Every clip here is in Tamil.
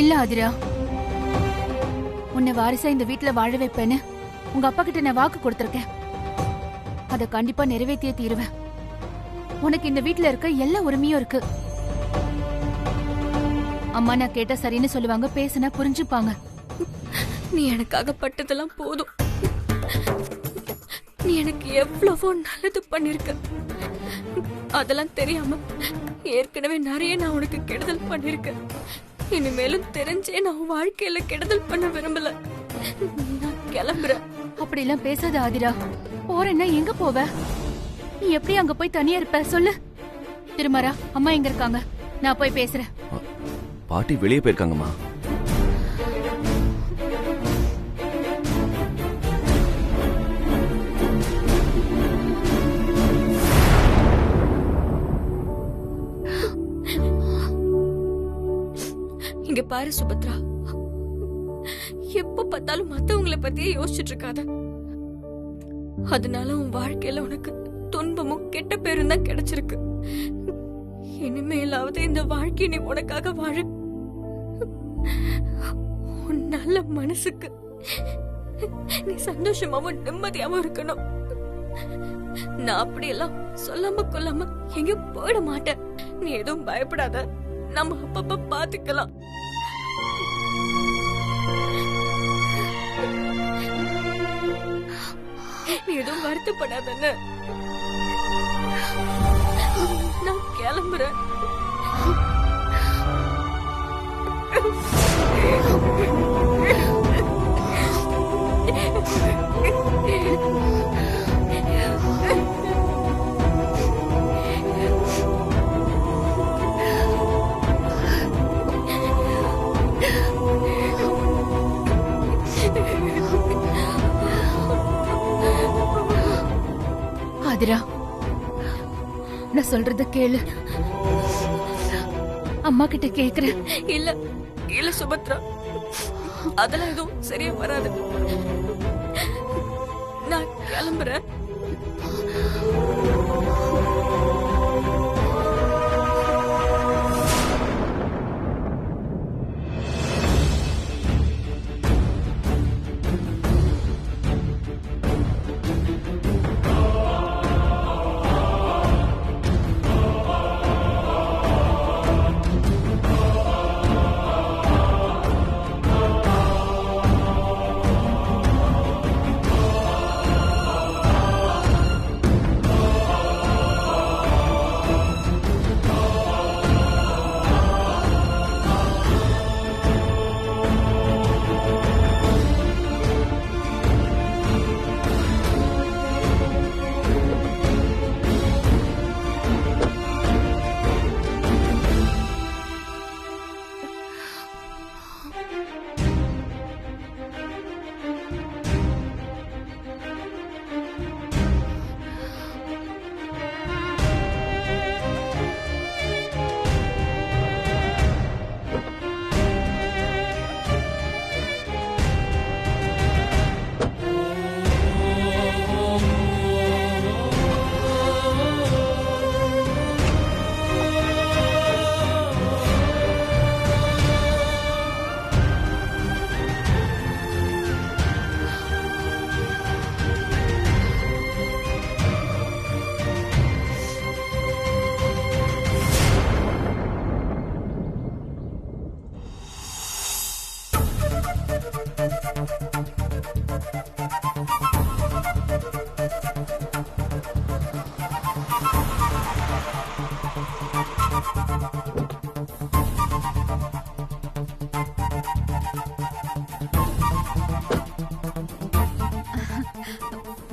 இல்ல ஆதிரா, உன்னை வாரிசா இந்த வீட்டுல வாழ வைப்பேன்னு உங்க அப்பா கிட்ட நான் வாக்கு கொடுத்திருக்கேன். அத கண்டிப்பா நிறைவேற்றியே தீருவேன். உனக்கு இந்த வீட்டுல இருக்க எல்லா உரிமையும் இருக்கு. அம்மா நான் கேட்டா சரின்னு சொல்லுவாங்க, பேசுனா புரிஞ்சுப்பாங்க. நீ எனக்காக பட்டதெல்லாம் போதும். நீ எனக்கு எவ்வளவோ நல்லது பண்ணிருக்க. அதெல்லாம் தெரியாம ஏற்கனவே நிறைய நான் உனக்கு கெடுதல் பண்ணிருக்கேன். இனிமேலும் தெரிஞ்சே நான் வாழ்க்கையில கெடுதல் பண்ண விரும்பல. நான் கிளம்புறேன். அப்படி எல்லாம் பேசாத ஆதிரா. போறேன்னா எங்க போவ? நீ எப்படி அங்க போய் தனியா இருப்ப சொல்லு. திருமாரா, அம்மா எங்க இருக்காங்க? நான் போய் பேசுறேன். பாட்டி வெளியே போயிருக்காங்கம்மா. இங்க பாரு சுபத்ரா, எப்ப பார்த்தாலும் மத்தவங்களை பத்தியே யோசிச்சுட்டு இருக்காத. அதனால உன் வாழ்க்கையில உனக்கு துன்பமும் கெட்ட பேரும் தான் கிடைச்சிருக்கு. இனிமேலாவது இந்த வாழ்க்கை நீ உனக்காக வாழ. உன் நல்ல மனசுக்கு நீ சந்தோஷமாவும் நிம்மதியாவும் இருக்கணும். நான் அப்படியெல்லாம் சொல்லாம கொல்லாம எங்கேயும் போயிட மாட்டேன். நீ எதுவும் பயப்படாத. நம்ம அப்பப்ப பாத்துக்கலாம். நீ எதுவும் வருத்தப்படாதன்னு. நான் கிளம்புறேன். ஆதிரா, நான் சொல்றத கேளு. அம்மா கிட்ட கேக்குறேன். இல்ல இல்ல சுபத்ரா, அதெல்லாம் எதுவும் சரியா வராது. நான் கிளம்புறேன்.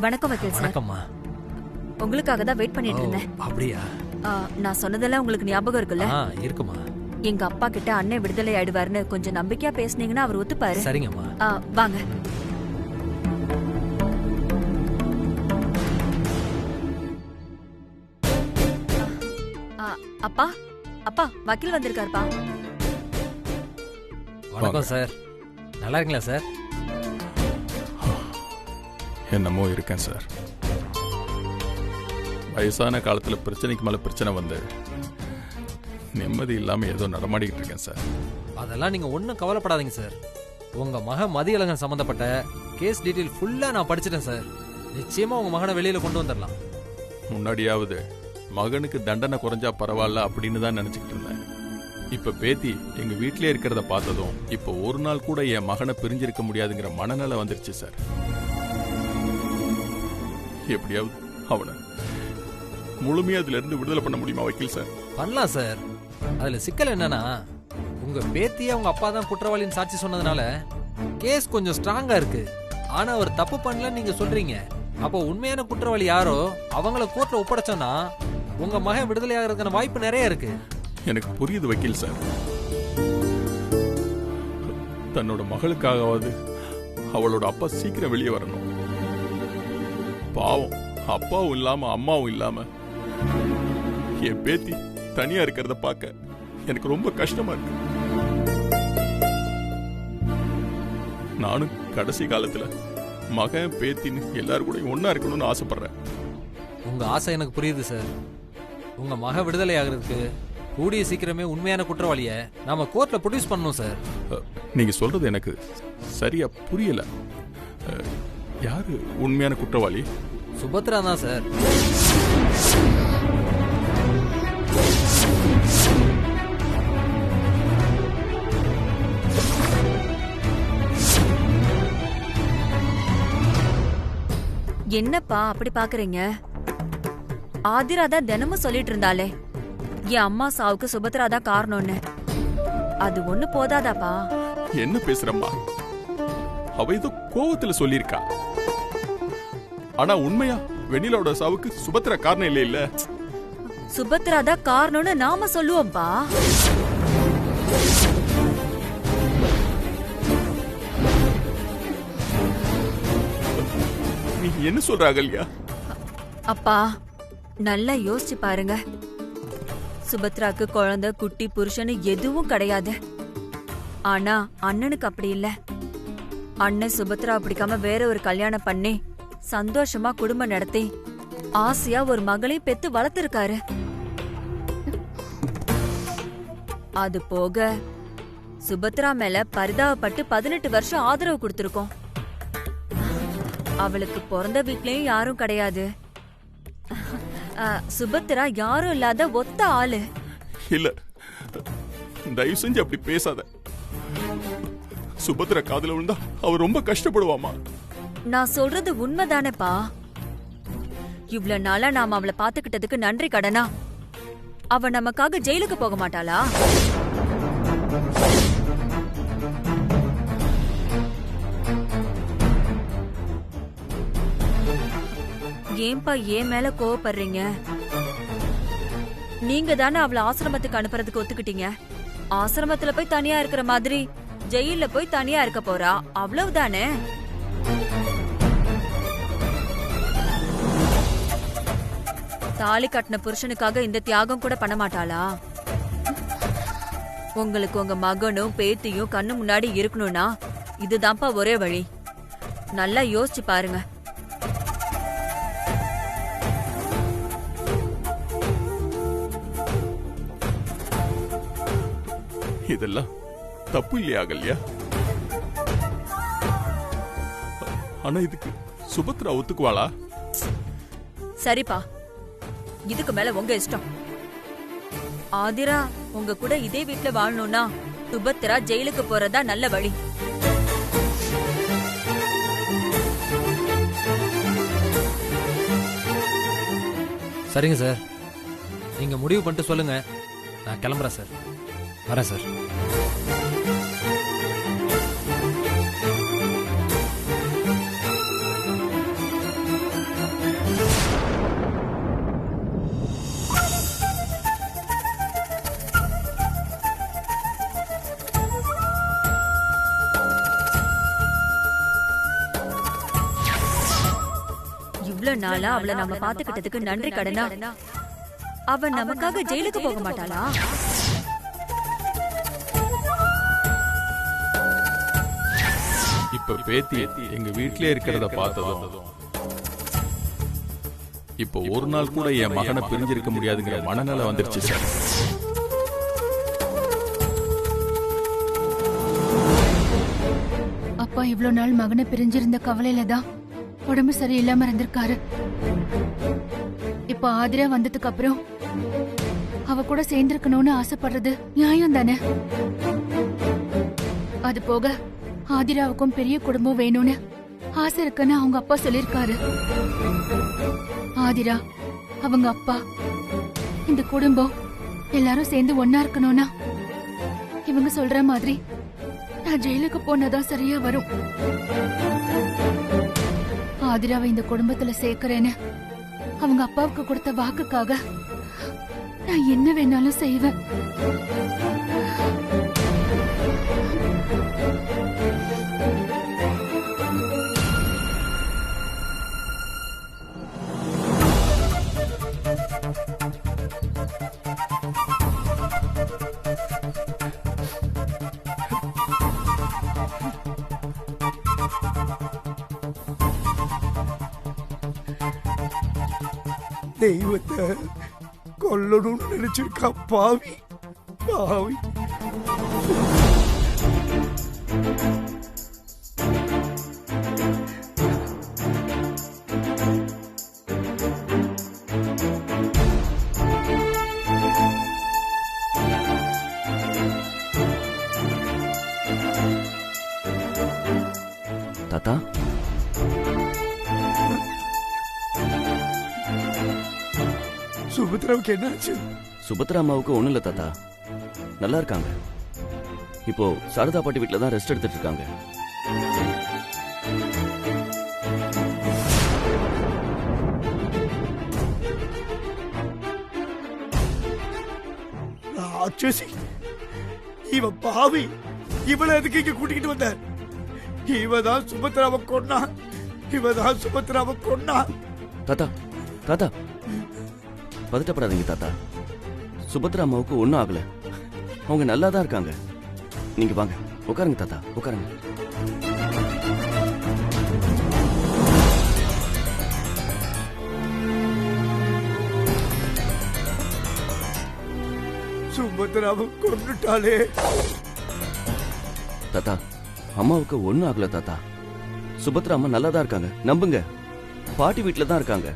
வணக்கம் வக்கீல் சார். வணக்கம்மா. உங்களுக்காக தான் வெயிட் பண்ணிட்டு இருந்தேன். அப்படியா? நான் சொன்னதெல்லாம் உங்களுக்கு ஞாபகம் இருக்குல்ல? இருக்குமா. எங்க அப்பா கிட்ட அண்ணன் விடுதலை ஆயிடுவாருன்னு கொஞ்சம் நம்பிக்கையா பேசுனீங்கன்னா அவர் ஒத்துப்பாரு. சரிங்கம்மா. வாங்க. அப்பா அப்பா வக்கீல் வந்திருக்காருப்பா. வணக்கம் சார். நல்லா இருக்கீங்களா சார்? என்னமோ இருக்கேன் சார். வயசான காலத்தில் பிரச்சனைக்கு மேலே பிரச்சனை வந்து நிம்மதி இல்லாமல் ஏதோ நடமாடிக்கிட்டு இருக்கேன் சார். அதெல்லாம் நீங்க ஒன்றும் கவலைப்படாதீங்க சார். உங்க மகன் மதியழகன் சம்பந்தப்பட்ட கேஸ் டீட்டெயில் ஃபுல்லா நான் படிச்சிட்டேன் சார். நிச்சயமா உங்க மகனை வெளியில கொண்டு வந்துடலாம். முன்னாடியாவது மகனுக்கு தண்டனை குறைஞ்சா பரவாயில்ல அப்படின்னு தான் நினைச்சுக்கிட்டு இருந்தேன். இப்ப பேத்தி எங்க வீட்டிலே இருக்கிறத பார்த்ததும் இப்ப ஒரு நாள் கூட என் மகனை பிரிஞ்சிருக்க முடியாதுங்கிற மனநிலை வந்துருச்சு சார். எப்படியாவது அவனை முழுமையா அதுல இருந்து விடுதலை பண்ண முடியுமா வக்கீல் சார்? பண்ணலாம் சார். அதுல சிக்கல் என்னன்னா, உங்க பேத்தியே உங்க அப்பா தான் குற்றவாளின்னு சாட்சி சொன்னதுனால கேஸ் கொஞ்சம் ஸ்ட்ராங்கா இருக்கு. ஆனா அவர் தப்பு பண்ணலன்னு நீங்க சொல்றீங்க. அப்போ உண்மையான குற்றவாளி யாரோ அவங்கள கோர்ட்ல ஒப்படைச்சோன்னா உங்க மகன் விடுதலை ஆகிறதுக்கான வாய்ப்பு நிறைய இருக்கு. எனக்கு புரியுது வக்கீல் சார். தன்னோட மகளுக்காகவாது அவளோட அப்பா சீக்கிரம் வெளியே வரணும். பாவம், அப்பாவும் இல்லாம அம்மாவும் இல்லாம என் பேத்தி தனியா இருக்கிறத பார்க்க எனக்கு ரொம்ப கஷ்டமா இருக்கு. நானும் கடைசி காலத்துல மகன் பேத்தின்னு எல்லாரும் கூட ஒன்னா இருக்கணும்னு ஆசைப்படுறேன். உங்க ஆசை எனக்கு புரியுது சார். உங்க மக விடுதலை ஆகிறதுக்கு கூடிய சீக்கிரமே உண்மையான குற்றவாளிய நாம கோர்ட்ல ப்ரொடியூஸ் பண்ணணும் சார். நீங்க சொல்றது எனக்கு சரியா புரியல. யாரு உண்மையான குற்றவாளி? சுபத்ரா தான் சார். என்னப்பா அப்படி பாக்குறீங்க? ஆதிரா தான் தினமும் சொல்லிட்டு இருந்தாலே என் அம்மா சாவுக்கு சுபத்ரா தான் காரணம்னு. அது ஒண்ணு போதாதாப்பா? என்ன பேசுறம்மா? அவ ஏதோ கோவத்துல சொல்லிருக்கா. ஆனா உண்மையா வெண்ணிலாவோட சாவுக்கு சுபத்ரா காரணம் இல்ல. இல்ல, சுபத்ரா தான் காரணம்னு நாம சொல்லுவோம்ப்பா. நீ என்ன சொல்ற அகல்யா? அப்பா நல்லா யோசிச்சு பாருங்க. சுபத்ராக்கு குழந்தை குட்டி புருஷன்னு எதுவும் கிடையாது. ஆனா அண்ணனுக்கு அப்படி இல்ல. அண்ணன் சுபத்ரா பிடிக்காம வேற ஒரு கல்யாணம் பண்ணி சந்தோஷமா குடும்பம் நடத்தி ஆசையா ஒரு மகளையும் பெத்து வளர்த்திருக்காரு. அது போக சுபத்ரா மேல பரிதாபப்பட்டு 18 வருஷம் ஆதரவு கொடுத்திருக்கோம். அவளுக்கு பிறந்த வீட்லயும் யாரும் கிடையாது. சுபத்ரா யாரும் இல்லாத ஒத்த ஆளு. இல்ல, தயவு செஞ்சு அப்படி பேசாத. சுபத்ரா காதுல விழுந்தா அவ ரொம்ப கஷ்டப்படுவாமா. நான் சொல்றது உண்மைதானேப்பா. இவ்வளவு நாளா நாம அவளை பாத்துக்கிட்டதுக்கு நன்றி கடனா அவ நமக்காக ஜெயிலுக்கு போக மாட்டாளா? ஏன்பா ஏன் மேல கோவப்படுறீங்க? நீங்க தானே அவளை ஆசிரமத்துக்கு அனுப்புறதுக்கு ஒத்துக்கிட்டீங்க. ஆசிரமத்துல போய் தனியா இருக்கிற மாதிரி ஜெயில போய் தனியா இருக்க போறா, அவ்வளவுதானே. தாலி கட்டின புருஷனுக்காக இந்த தியாகம் கூட பண்ண மாட்டாளா? உங்களுக்கு உங்க மகனும் பேத்தியும் கண்ணு முன்னாடி இருக்கணும்னா இதுதான்ப்பா ஒரே வழி. நல்லா யோசிச்சு பாருங்க. இதெல்லாம் தப்பு இல்லையா அகல்யா? ஆனா இதுக்கு சுபத்ரா ஒத்துக்குவாளா? சரிப்பா, இதுக்கு மேல உங்க இஷ்டம். ஆதிரா உங்க கூட இதே வீட்ல வாழணும்னா சுபத்ரா ஜெயிலுக்கு போறதா நல்ல வழி. சரிங்க சார், நீங்க முடிவு பண்ணிட்டு சொல்லுங்க. நான் கிளம்புறேன் சார். வரேன் சார். இவ்வளவு நாளா அவளை நம்ம பாத்துக்கிட்டதுக்கு நன்றி கடனா அவ நமக்காக ஜெயிலுக்கு போக மாட்டாளா? இப்ப பேத்தி எங்க வீட்டிலே இருக்கிறத பார்த்ததும் இப்ப ஒரு நாள் கூட என் மகனை பிரிஞ்சிருக்க முடியாதுங்கிற மனநிலை வந்துருச்சு சார். இவ்வளவு நாள் மகனை பிரிஞ்சிருந்த கவலையில தான் உடம்பு சரியில்லாம இருந்திருக்காரு. இப்ப ஆதிரா வந்ததுக்கு அப்புறம் அவ கூட சேர்ந்திருக்கணும்னு ஆசைப்படுறது நியாயம் தானே. அது போக ஆதிராவுக்கும் பெரிய குடும்பம் வேணும்னு ஆசை இருக்குன்னு அவங்க அப்பா சொல்லிருக்காரு. ஆதிரா, அவங்க அப்பா, இந்த குடும்பம் எல்லாரும் சேர்ந்து ஒன்னா இருக்கணும்னா இவங்க சொல்ற மாதிரி நான் ஜெயிலுக்கு போனாதான் சரியா வரும். ஆதிராவை இந்த குடும்பத்துல சேர்க்கிறேன்னு அவங்க அப்பாவுக்கு கொடுத்த வாக்குக்காக நான் என்ன வேணாலும் செய்வேன். தெய்வத்தை கொல்லணும்னு நினைச்சிருக்கா பாவி பாவி. தாத்தா, சுபத்ராவுக்கு என்னாச்சு? சுபத்ரா அம்மாவுக்கு ஒண்ணும் இல்ல தாத்தா, நல்லா இருக்காங்க. இப்போ சாரதா பாட்டி வீட்டுல தான் ரெஸ்ட் எடுத்துட்டு இருக்காங்க. ராட்சசி, இவ பாவி, இவளை எதுக்கு இங்க கூட்டிக்கிட்டு வந்த? இவதான் சுபத்ராவை கொன்னா, இவதான் சுபத்ராவை கொன்னா. தாத்தா தாத்தா, பதட்டப்படாதீங்க தாத்தா. சுபத்ரா அம்மாவுக்கு ஒன்றும் ஆகல, அவங்க நல்லா தான் இருக்காங்க. நீங்க வாங்க, உட்காருங்க தாத்தா, உட்காருங்க. சுபத்ராவை கொன்னுட்டாலே. தாத்தா, அம்மாவுக்கு ஒன்றும் ஆகல தாத்தா. சுபத்ரா அம்மா நல்லா தான் இருக்காங்க, நம்புங்க. பாட்டி வீட்டில் தான் இருக்காங்க.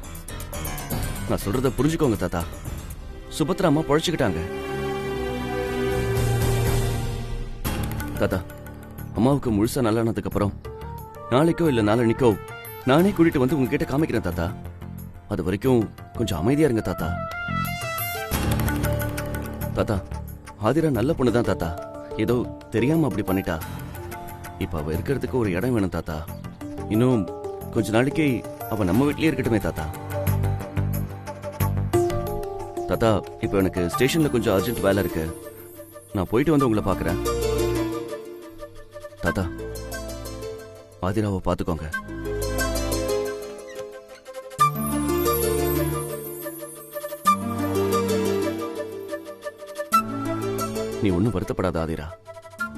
நான் சொல்றத புரிஞ்சுக்கோங்க தாத்தா. சுபத்ரா அம்மா பொழைச்சுக்கிட்டாங்க. தாத்தா, அம்மாவுக்கு முழுசா நல்லானதுக்கு அப்புறம் நாளைக்கோ இல்ல நாளன்னைக்கோ நானே கூட்டிட்டு வந்து உங்ககிட்ட காமிக்கிறேன் தாத்தா. அது வரைக்கும் கொஞ்சம் அமைதியா இருங்க தாத்தா. தாத்தா, ஆதிரா நல்ல பொண்ணுதான் தாத்தா. ஏதோ தெரியாம அப்படி பண்ணிட்டா. இப்ப அவ இருக்கிறதுக்கு ஒரு இடம் வேணும் தாத்தா. இன்னும் கொஞ்ச நாளைக்கு அவ நம்ம வீட்லயே இருக்கட்டுமே தாத்தா. தாத்தா, இப்ப எனக்கு ஸ்டேஷன்ல கொஞ்சம் அர்ஜென்ட் வேலை இருக்கு. நான் போயிட்டு வந்து உங்களை பாக்குறேன். தாத்தா, ஆதிராவை பாத்துக்கோங்க. நீ ஒன்னும் வருத்தப்படாத ஆதிரா.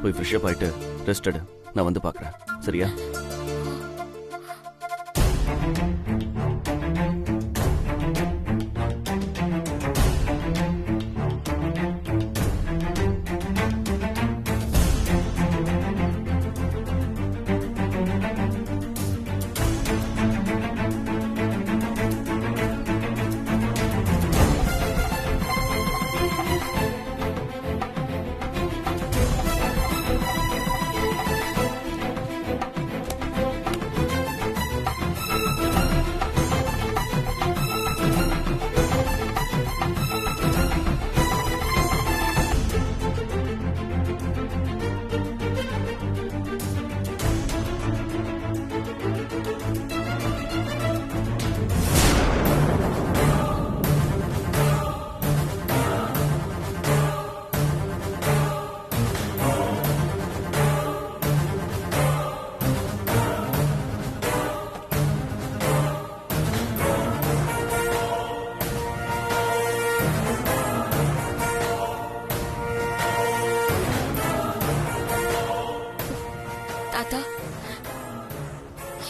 போய் ஃப்ரெஷ் அப் ஆயிட்டு ரெஸ்ட் எடு. நான் வந்து பாக்குறேன், சரியா?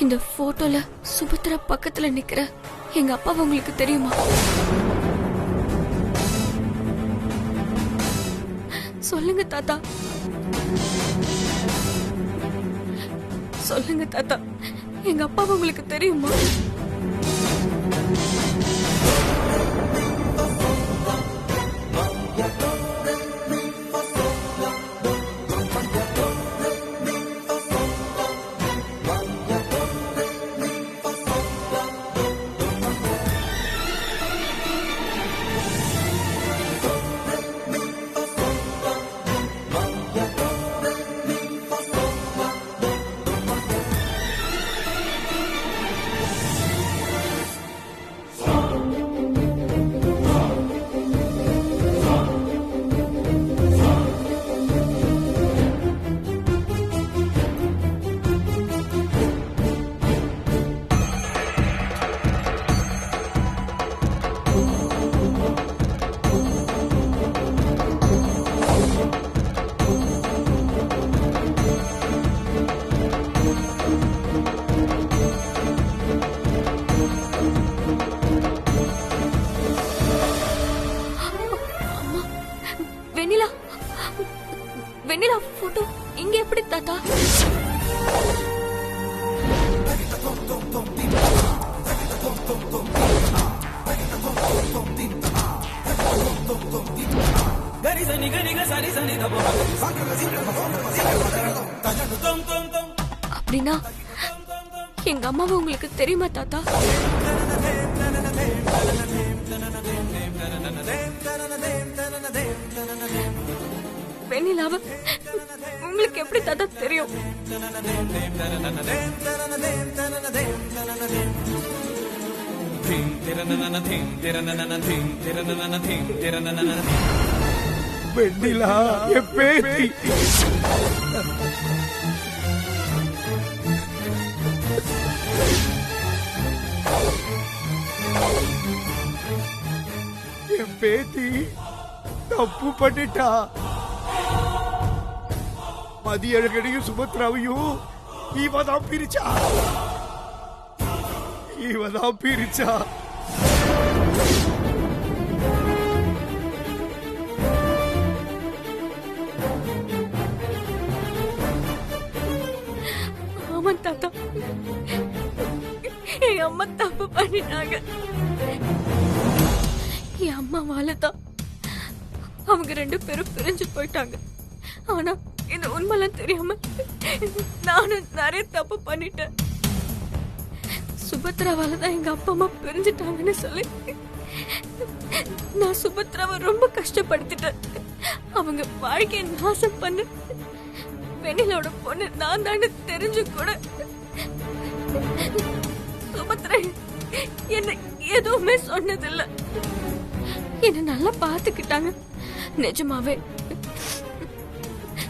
இந்த போட்டோல சுபத்ரா பக்கத்துல நிக்கிற எங்க அப்பா உங்களுக்கு தெரியுமா? சொல்லுங்க தாத்தா, சொல்லுங்க தாத்தா, எங்க அப்பா உங்களுக்கு தெரியுமா? வெண்ணிலா போட்டோ இங்க எப்படி தாத்தா? அப்படின்னா எங்க அம்மாவை உங்களுக்கு தெரியுமா தாத்தா? வெண்ணிலாவ உங்களுக்கு எப்படி தாத்தா தெரியும்? வெண்ணிலா என் பேத்தி. என் பேத்தி தப்பு பண்ணிட்டா. மதியழகனையும் சுபத்ராவையும் இவதான் பிரிச்சா. ஆமா தாத்தா, என் அம்மா தப்பு பண்ணிட்டாங்க. என் அம்மாவாலதான் அவங்க 2 பேரும் பிரிஞ்சு போயிட்டாங்க. ஆனா இந்த உண்மைலாம் தெரியாம நானும் நிறைய தப்பு பண்ணிட்டேன். சுபத்ராவாலதான் எங்க அப்பா அம்மா பிரிஞ்சுட்டாங்கன்னு சொல்லி நான் சுபத்ராவை ரொம்ப கஷ்டப்படுத்திட்டேன். அவங்க வாழ்க்கையை நாசம் பண்ண வெண்ணிலோட பொண்ணு நான் தானே தெரிஞ்சு கூட சுபத்ரா என்ன எதுவுமே சொன்னதில்லை. என்ன நல்லா பாத்துக்கிட்டாங்க. நிஜமாவே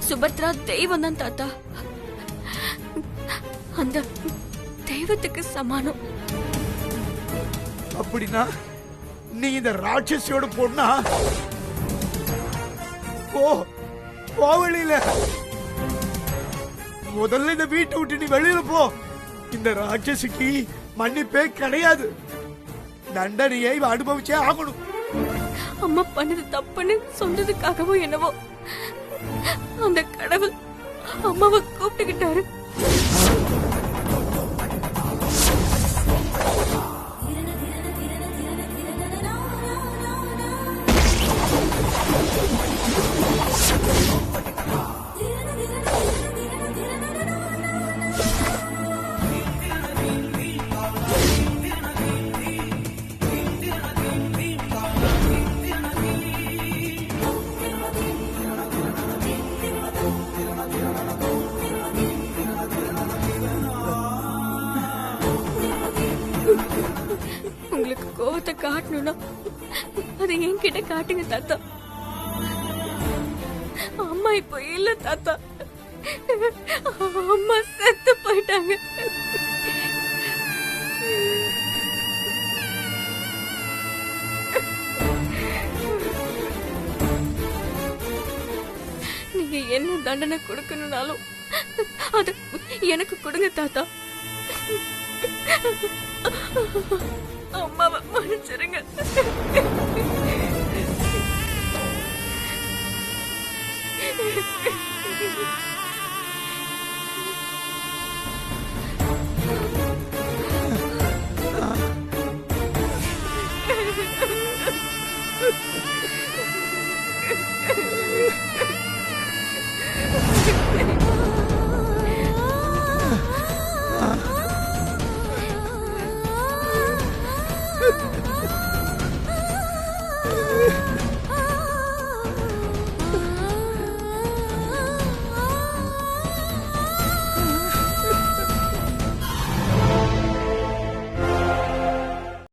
சுபத்ரா தெய்வம் தான் தாத்தா. அந்த தெய்வத்துக்கு சமானம். அப்படின்னா நீ இந்த ராட்சசியோட பொண்ணா? வெளியில முதல்ல இந்த வீட்டை விட்டு நீ வெளியில போ. இந்த ராட்சசிக்கு மன்னிப்பே கிடையாது. தண்டனையை அனுபவிச்சே ஆகணும். அம்மா பண்ணது தப்புன்னு சொன்னதுக்காகவோ என்னவோ அந்த கடவுள் அம்மாவை கூப்பிட்டுக்கிட்டாரு. உங்களுக்கு கோவத்தை காட்டணும்னா அதை என்கிட்ட காட்டுங்க தாத்தா. அம்மா இப்போ இல்ல தாத்தா. அம்மா செத்து போயிட்டாங்க. நீங்க என்ன தண்டனை கொடுக்கணும்னாலும் அது எனக்கு கொடுங்க தாத்தா. அம்மாவை மன்னிச்சிருங்க.